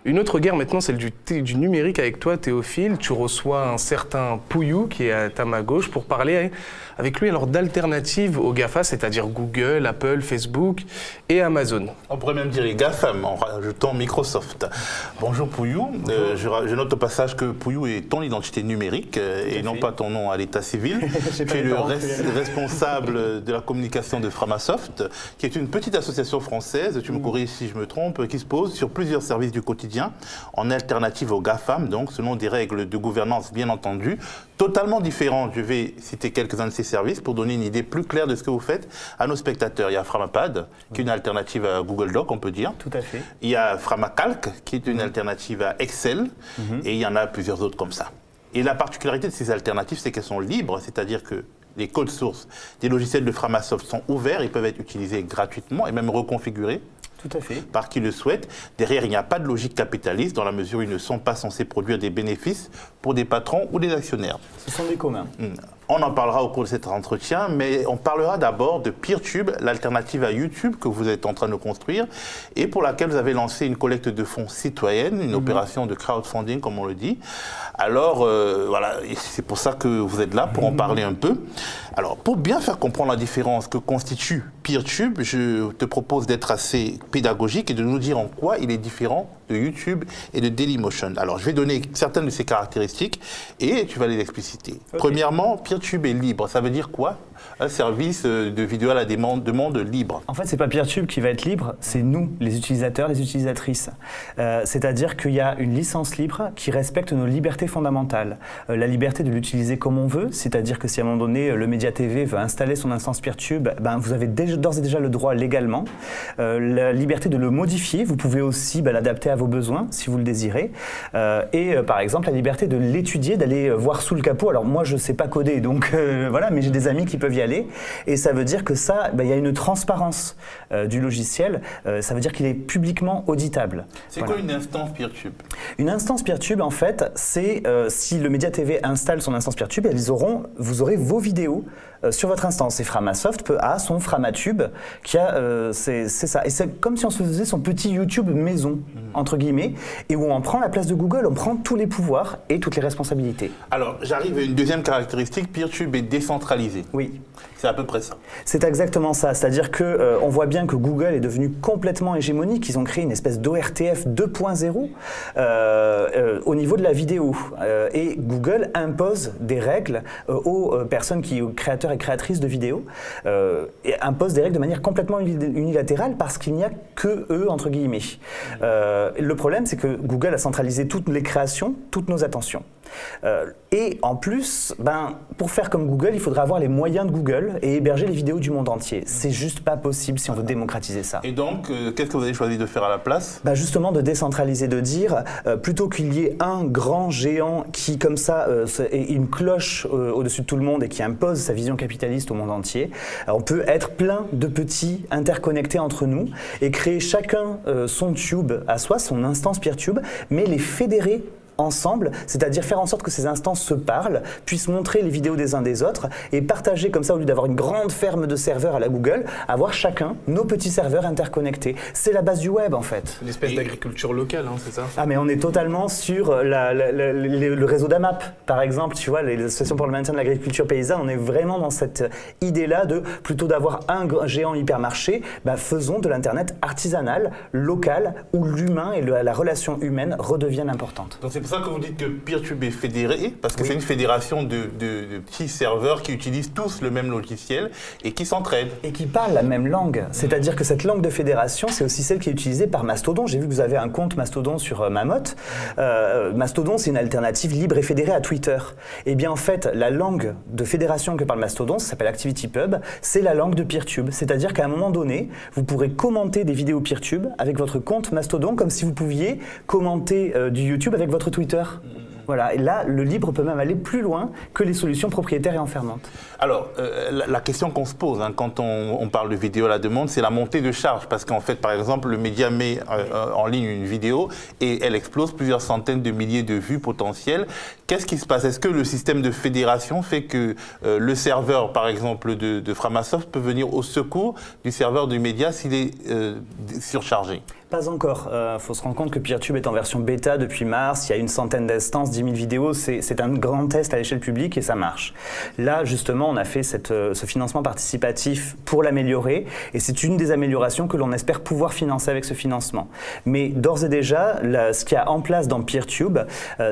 Une autre guerre maintenant, celle du numérique avec toi, Théophile. Tu reçois un certain Pouillou qui est à ma gauche pour parler avec lui alors d'alternatives aux GAFA, c'est-à-dire Google, Apple, Facebook et Amazon. On pourrait même dire les GAFAM en rajoutant Microsoft. Bonjour Pouillou. Je note au passage que Pouillou est ton identité numérique et non pas ton nom à l'état civil. Tu es le responsable de la communication de Framasoft, qui est une petite association française, tu me corriges si je me trompe, qui se pose sur plusieurs services du quotidien en alternative aux GAFAM, donc selon des règles de gouvernance bien entendu, totalement différentes. Je vais citer quelques-uns de ces services pour donner une idée plus claire de ce que vous faites à nos spectateurs. Il y a Framapad, qui est une alternative à Google Doc, on peut dire. Tout à fait. Il y a Framacalc, qui est une alternative à Excel, et il y en a plusieurs autres comme ça. Et la particularité de ces alternatives, c'est qu'elles sont libres, c'est-à-dire que les codes sources des logiciels de Framasoft sont ouverts et peuvent être utilisés gratuitement et même reconfigurés. Tout à fait. Par qui le souhaite. Derrière, il n'y a pas de logique capitaliste dans la mesure où ils ne sont pas censés produire des bénéfices pour des patrons ou des actionnaires. Ce sont des communs. On en parlera au cours de cet entretien, mais on parlera d'abord de PeerTube, l'alternative à YouTube que vous êtes en train de construire et pour laquelle vous avez lancé une collecte de fonds citoyenne, une opération de crowdfunding comme on le dit. Alors voilà, c'est pour ça que vous êtes là, pour en parler un peu. Alors pour bien faire comprendre la différence que constitue PeerTube, je te propose d'être assez pédagogique et de nous dire en quoi il est différent de YouTube et de Dailymotion. Alors je vais donner certaines de ces caractéristiques et tu vas les expliciter. Okay. Premièrement, PeerTube est libre. Ça veut dire quoi? Un service de vidéo à la demande libre. En fait, c'est pas PeerTube qui va être libre, c'est nous, les utilisateurs, les utilisatrices. C'est-à-dire qu'il y a une licence libre qui respecte nos libertés fondamentales. La liberté de l'utiliser comme on veut, c'est-à-dire que si à un moment donné, le Média TV veut installer son instance PeerTube, ben, vous avez d'ores et déjà le droit légalement. La liberté de le modifier, vous pouvez aussi l'adapter à vos besoins, si vous le désirez. Et par exemple, la liberté de l'étudier, d'aller voir sous le capot. Alors moi, je sais pas coder, donc voilà, mais j'ai des amis qui peuvent y aller, et ça veut dire que ça, il y a une transparence du logiciel, ça veut dire qu'il est publiquement auditable. C'est quoi une instance PeerTube? Une instance PeerTube, en fait, c'est si le Média TV installe son instance PeerTube, vous aurez vos vidéos sur votre instance. Et Framasoft a son Framatube, qui a, c'est ça. Et c'est comme si on se faisait son petit YouTube maison, entre guillemets, et où on prend la place de Google, on prend tous les pouvoirs et toutes les responsabilités. Alors, j'arrive à une deuxième caractéristique, PeerTube est décentralisé. Oui. C'est à peu près ça. C'est exactement ça. C'est-à-dire que on voit bien que Google est devenu complètement hégémonique. Ils ont créé une espèce d'ORTF 2.0 au niveau de la vidéo. Et Google impose des règles aux personnes aux créateurs et créatrices de vidéos, et impose des règles de manière complètement unilatérale parce qu'il n'y a que eux, entre guillemets. Le problème, c'est que Google a centralisé toutes les créations, toutes nos attentions. Et en plus, pour faire comme Google, il faudra avoir les moyens de Google et héberger les vidéos du monde entier. C'est juste pas possible si on veut démocratiser ça. Et donc, qu'est-ce que vous avez choisi de faire à la place? Justement, de décentraliser, de dire, plutôt qu'il y ait un grand géant qui, comme ça, est une cloche au-dessus de tout le monde et qui impose sa vision capitaliste au monde entier, on peut être plein de petits interconnectés entre nous et créer chacun son tube à soi, son instance PeerTube, mais les fédérer ensemble, c'est-à-dire faire en sorte que ces instances se parlent, puissent montrer les vidéos des uns des autres et partager comme ça, au lieu d'avoir une grande ferme de serveurs à la Google, avoir chacun nos petits serveurs interconnectés. C'est la base du web en fait. Une espèce d'agriculture locale, hein, c'est ça? Ah mais on est totalement sur le réseau d'AMAP par exemple, tu vois, l'association pour le maintien de l'agriculture paysanne, on est vraiment dans cette idée-là de, plutôt d'avoir un géant hypermarché, faisons de l'internet artisanal, local, où l'humain et la relation humaine redeviennent importantes. Donc c'est pour ça que vous dites que PeerTube est fédéré, parce que c'est une fédération de petits serveurs qui utilisent tous le même logiciel et qui s'entraident. Et qui parlent la même langue. C'est-à-dire que cette langue de fédération, c'est aussi celle qui est utilisée par Mastodon. J'ai vu que vous avez un compte Mastodon sur Mamotte. Mastodon, c'est une alternative libre et fédérée à Twitter. Et bien en fait, la langue de fédération que parle Mastodon, ça s'appelle ActivityPub, c'est la langue de PeerTube. C'est-à-dire qu'à un moment donné, vous pourrez commenter des vidéos PeerTube avec votre compte Mastodon, comme si vous pouviez commenter du YouTube avec votre Twitter. Voilà, et là, le libre peut même aller plus loin que les solutions propriétaires et enfermantes. Alors, la question qu'on se pose quand on parle de vidéo à la demande, c'est la montée de charge. Parce qu'en fait, par exemple, le média met en ligne une vidéo et elle explose plusieurs centaines de milliers de vues potentielles. Qu'est-ce qui se passe? Est-ce que le système de fédération fait que le serveur, par exemple, de Framasoft peut venir au secours du serveur du média s'il est surchargé? Pas encore. Faut se rendre compte que PeerTube est en version bêta depuis mars. Il y a une centaine d'instances, 10 000 vidéos. C'est un grand test à l'échelle publique et ça marche. Là, justement, on a fait ce financement participatif pour l'améliorer. Et c'est une des améliorations que l'on espère pouvoir financer avec ce financement. Mais d'ores et déjà, ce qu'il y a en place dans PeerTube,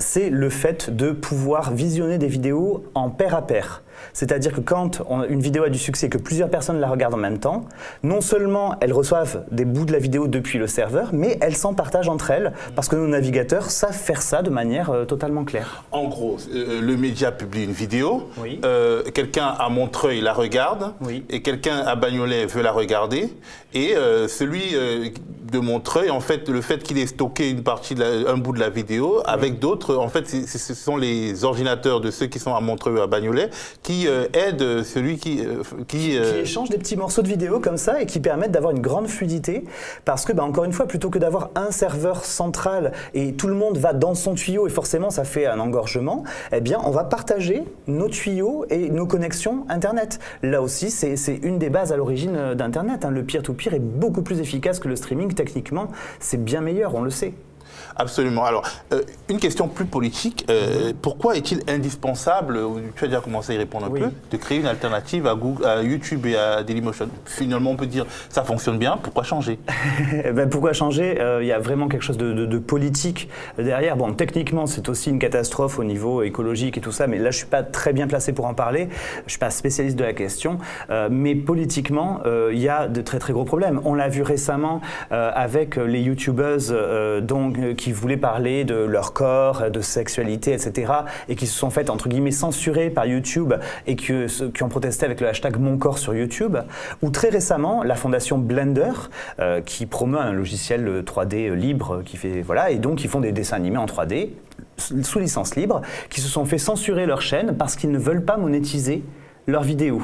c'est le fait de pouvoir visionner des vidéos en pair à pair. C'est-à-dire que quand une vidéo a du succès et que plusieurs personnes la regardent en même temps, non seulement elles reçoivent des bouts de la vidéo depuis le serveur, mais elles s'en partagent entre elles parce que nos navigateurs savent faire ça de manière totalement claire. En gros, le média publie une vidéo, oui. Quelqu'un à Montreuil la regarde, oui. et quelqu'un à Bagnolet veut la regarder, et celui de Montreuil, en fait, le fait qu'il ait stocké une partie, un bout de la vidéo, oui. Avec d'autres, en fait, ce sont les ordinateurs de ceux qui sont à Montreuil ou à Bagnolet qui aident celui qui échange des petits morceaux de vidéo comme ça et qui permettent d'avoir une grande fluidité parce que, encore une fois, plutôt que d'avoir un serveur central et tout le monde va dans son tuyau et forcément ça fait un engorgement, eh bien on va partager nos tuyaux et nos connexions Internet. Là aussi, c'est une des bases à l'origine d'Internet. Le peer-to-peer est beaucoup plus efficace que le streaming. Techniquement, c'est bien meilleur, on le sait. Absolument. Alors, une question plus politique. Pourquoi est-il indispensable, tu as déjà commencé à y répondre un peu, de créer une alternative à YouTube et à Dailymotion? Finalement, on peut dire, ça fonctionne bien, pourquoi changer? Pourquoi changer? Il y a vraiment quelque chose de politique derrière. Bon, techniquement, c'est aussi une catastrophe au niveau écologique et tout ça, mais là, je ne suis pas très bien placé pour en parler. Je ne suis pas spécialiste de la question. Mais politiquement, il y a de très, très gros problèmes. On l'a vu récemment avec les YouTubeuses qui voulaient parler de leur corps, de sexualité, etc. et qui se sont fait, entre guillemets, censurer par YouTube et qui ont protesté avec le hashtag Mon Corps sur YouTube. Ou très récemment, la fondation Blender, qui promeut un logiciel 3D libre, et donc ils font des dessins animés en 3D, sous licence libre, qui se sont fait censurer leur chaîne parce qu'ils ne veulent pas monétiser leurs vidéos.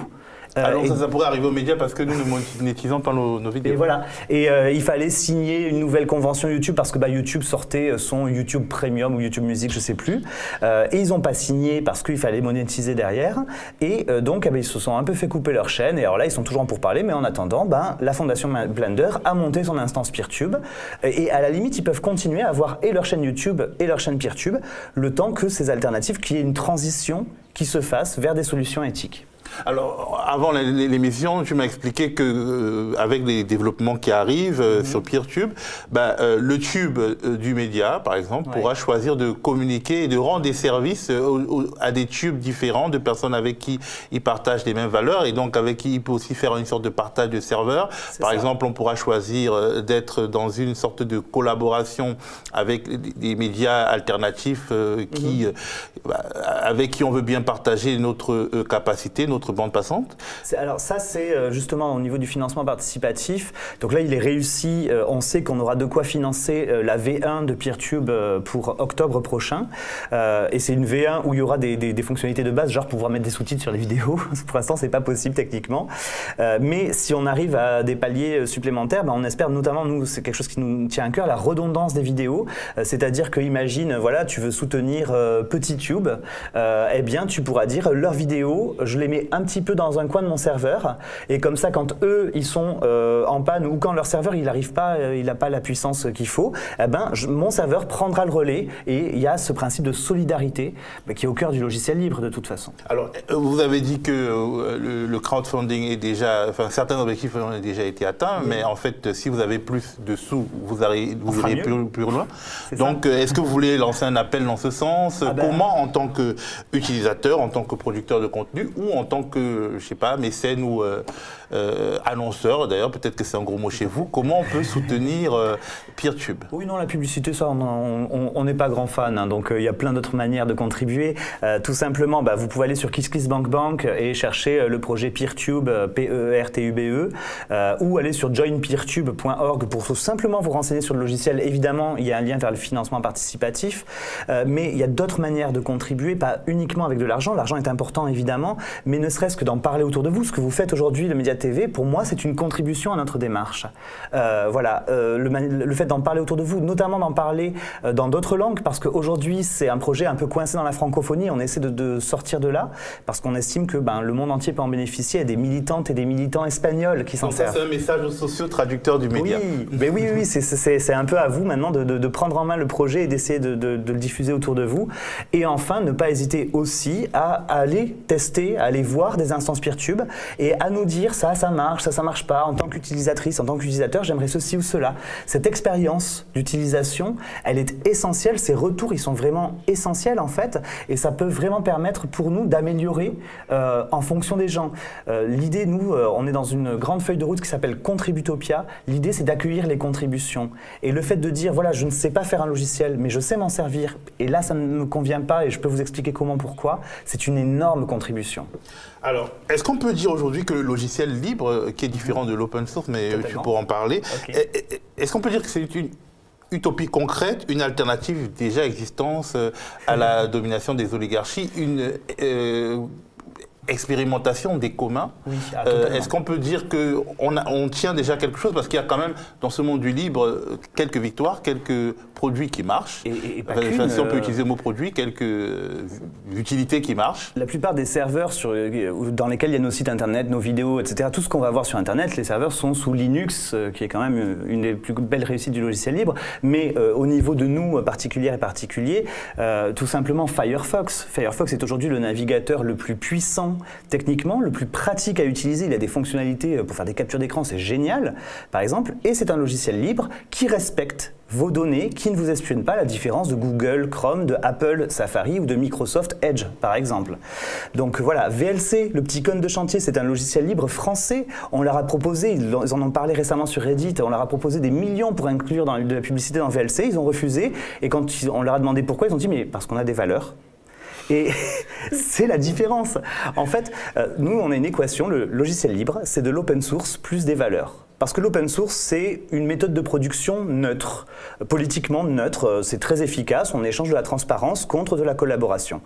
Alors ça pourrait arriver aux médias parce que nous ne monétisons pas nos vidéos. Et voilà. Et il fallait signer une nouvelle convention YouTube parce que YouTube sortait son YouTube Premium ou YouTube Music, je ne sais plus. Et ils n'ont pas signé parce qu'il fallait monétiser derrière. Et donc ils se sont un peu fait couper leur chaîne. Et alors là, ils sont toujours en pourparlers. Mais en attendant, la fondation Blender a monté son instance PeerTube. Et à la limite, ils peuvent continuer à avoir et leur chaîne YouTube et leur chaîne PeerTube le temps que ces alternatives, qu'il y ait une transition qui se fasse vers des solutions éthiques. Alors, avant l'émission, tu m'as expliqué que avec les développements qui arrivent sur PeerTube, le tube du média, par exemple, pourra choisir de communiquer et de rendre des services à des tubes différents de personnes avec qui il partage les mêmes valeurs et donc avec qui il peut aussi faire une sorte de partage de serveurs. Par exemple, on pourra choisir d'être dans une sorte de collaboration avec des médias alternatifs avec qui on veut bien partager notre capacité, notre bande passante. Alors ça, c'est justement au niveau du financement participatif. Donc là, il est réussi. On sait qu'on aura de quoi financer la V1 de PeerTube pour octobre prochain. Et c'est une V1 où il y aura des fonctionnalités de base, genre pouvoir mettre des sous-titres sur les vidéos. Pour l'instant, c'est pas possible techniquement. Mais si on arrive à des paliers supplémentaires, on espère notamment, nous, c'est quelque chose qui nous tient à cœur, la redondance des vidéos. C'est-à-dire que, imagine, tu veux soutenir PetitTube, eh bien, tu pourras dire leurs vidéos, je les mets un petit peu dans un coin de mon serveur et comme ça quand eux ils sont en panne ou quand leur serveur il n'arrive pas, il n'a pas la puissance qu'il faut, mon serveur prendra le relais et il y a ce principe de solidarité qui est au cœur du logiciel libre de toute façon. Alors vous avez dit que le crowdfunding est déjà, certains objectifs ont déjà été atteints, mais en fait si vous avez plus de sous, vous irez plus loin. Donc est-ce que vous voulez lancer un appel dans ce sens? Comment en tant qu'utilisateur, en tant que producteur de contenu ou en tant que, je sais pas, mécène ou annonceur, d'ailleurs, peut-être que c'est un gros mot chez vous, comment on peut soutenir PeerTube? Oui, non, la publicité, ça, on n'est pas grand fan, donc il y a plein d'autres manières de contribuer. Tout simplement, vous pouvez aller sur KissKissBankBank et chercher le projet PeerTube, PERTUBE, ou aller sur joinpeertube.org pour tout simplement vous renseigner sur le logiciel. Évidemment, il y a un lien vers le financement participatif, mais il y a d'autres manières de contribuer, pas uniquement avec de l'argent. L'argent est important, évidemment, mais ne serait-ce que d'en parler autour de vous, ce que vous faites aujourd'hui, le média TV, pour moi, c'est une contribution à notre démarche. Le fait d'en parler autour de vous, notamment d'en parler dans d'autres langues, parce qu'aujourd'hui, c'est un projet un peu coincé dans la francophonie. On essaie de sortir de là, parce qu'on estime que le monde entier peut en bénéficier. Il y a des militantes et des militants espagnols qui s'en servent. C'est un message aux socio-traducteurs du média. Oui, c'est un peu à vous maintenant de prendre en main le projet et d'essayer de le diffuser autour de vous. Et enfin, ne pas hésiter aussi à aller tester, à aller voir des instances Peertube et à nous dire ça marche, ça marche pas. En tant qu'utilisatrice, en tant qu'utilisateur, j'aimerais ceci ou cela. Cette expérience d'utilisation, elle est essentielle. Ces retours, ils sont vraiment essentiels en fait. Et ça peut vraiment permettre pour nous d'améliorer en fonction des gens. L'idée, nous, on est dans une grande feuille de route qui s'appelle Contributopia. L'idée, c'est d'accueillir les contributions. Et le fait de dire, voilà, je ne sais pas faire un logiciel, mais je sais m'en servir, et là, ça ne me convient pas, et je peux vous expliquer comment, pourquoi, c'est une énorme contribution. Alors, est-ce qu'on peut dire aujourd'hui que le logiciel libre, qui est différent de l'open source, mais tu pourras en parler, est-ce qu'on peut dire que c'est une utopie concrète, une alternative déjà existante à la domination des oligarchies, une expérimentation des communs? Oui, est-ce qu'on peut dire qu'on tient déjà quelque chose? Parce qu'il y a quand même, dans ce monde du libre, quelques victoires, quelques produits qui marchent. Et pas si on peut utiliser le mot produit, quelques utilités qui marchent. La plupart des serveurs dans lesquels il y a nos sites internet, nos vidéos, etc., tout ce qu'on va voir sur internet, les serveurs sont sous Linux, qui est quand même une des plus belles réussites du logiciel libre. Mais au niveau de nous, particuliers et particuliers, tout simplement Firefox. Firefox est aujourd'hui le navigateur le plus puissant techniquement, le plus pratique à utiliser. Il a des fonctionnalités pour faire des captures d'écran, c'est génial, par exemple. Et c'est un logiciel libre qui respecte vos données, qui ne vous espionnent pas, à la différence de Google, Chrome, de Apple, Safari ou de Microsoft Edge, par exemple. Donc voilà, VLC, le petit cône de chantier, c'est un logiciel libre français. On leur a proposé, ils en ont parlé récemment sur Reddit, on leur a proposé des millions pour inclure de la publicité dans VLC, ils ont refusé. Et quand on leur a demandé pourquoi, ils ont dit mais parce qu'on a des valeurs. Et c'est la différence. En fait, nous, on a une équation, le logiciel libre, c'est de l'open source plus des valeurs. Parce que l'open source, c'est une méthode de production neutre, politiquement neutre, c'est très efficace, on échange de la transparence contre de la collaboration.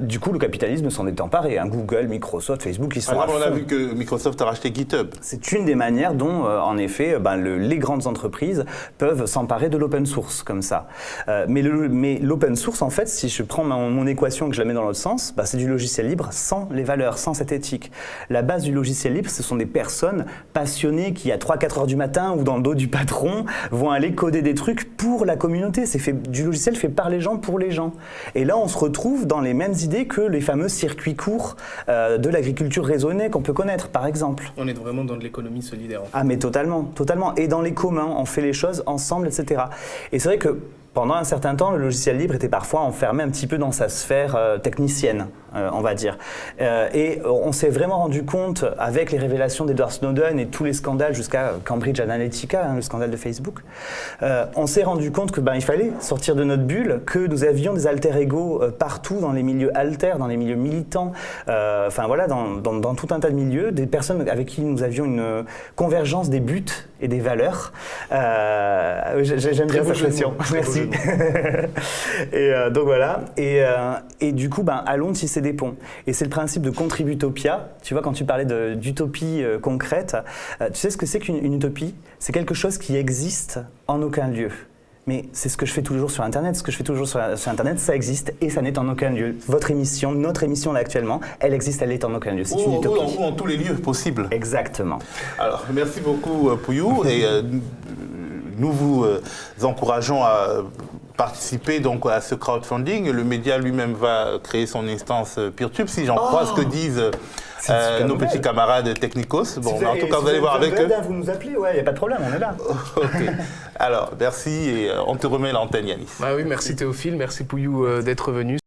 Du coup, le capitalisme s'en est emparé, Google, Microsoft, Facebook, ils sont à fond. On a vu que Microsoft a racheté GitHub. C'est une des manières dont, en effet, les grandes entreprises peuvent s'emparer de l'open source, comme ça. Mais l'open source, en fait, si je prends mon équation et que je la mets dans l'autre sens, c'est du logiciel libre sans les valeurs, sans cette éthique. La base du logiciel libre, ce sont des personnes passionnées qui, à 3-4 heures du matin ou dans le dos du patron, vont aller coder des trucs pour la communauté. Du logiciel fait par les gens pour les gens. Et là, on se retrouve dans les mêmes idées que les fameux circuits courts de l'agriculture raisonnée qu'on peut connaître, par exemple. On est vraiment dans de l'économie solidaire. Ah, mais totalement, totalement. Et dans les communs, on fait les choses ensemble, etc. Et c'est vrai que pendant un certain temps, le logiciel libre était parfois enfermé un petit peu dans sa sphère technicienne, on va dire. Et on s'est vraiment rendu compte, avec les révélations d'Edward Snowden et tous les scandales jusqu'à Cambridge Analytica, le scandale de Facebook, on s'est rendu compte qu'il fallait sortir de notre bulle, que nous avions des alter-ego partout dans les milieux alters, dans les milieux militants, dans tout un tas de milieux, des personnes avec qui nous avions une convergence des buts et des valeurs. J'aime bien cette expression. Merci. Et donc voilà. Et du coup, allons tisser des ponts. Et c'est le principe de Contributopia. Tu vois, quand tu parlais d'utopie concrète, tu sais ce que c'est qu'une utopie? C'est quelque chose qui existe en aucun lieu. Mais c'est ce que je fais toujours sur Internet. Ce que je fais toujours sur Internet, ça existe et ça n'est en aucun lieu. Votre émission, notre émission là actuellement, elle existe, elle est en aucun lieu. C'est une utopie. Ou en tous les lieux possibles. Exactement. Alors, merci beaucoup, Pouillou. Et nous vous encourageons à participer donc à ce crowdfunding. Le média lui-même va créer son instance Peertube, si j'en crois ce que disent nos petits camarades technicos. Bon, en tout cas, vous allez voir avec eux. Vous nous appelez, il n'y a pas de problème, on est là. Ok. Alors, merci et on te remet l'antenne, Yanis. Oui, merci Théophile, merci Pouillou d'être venu.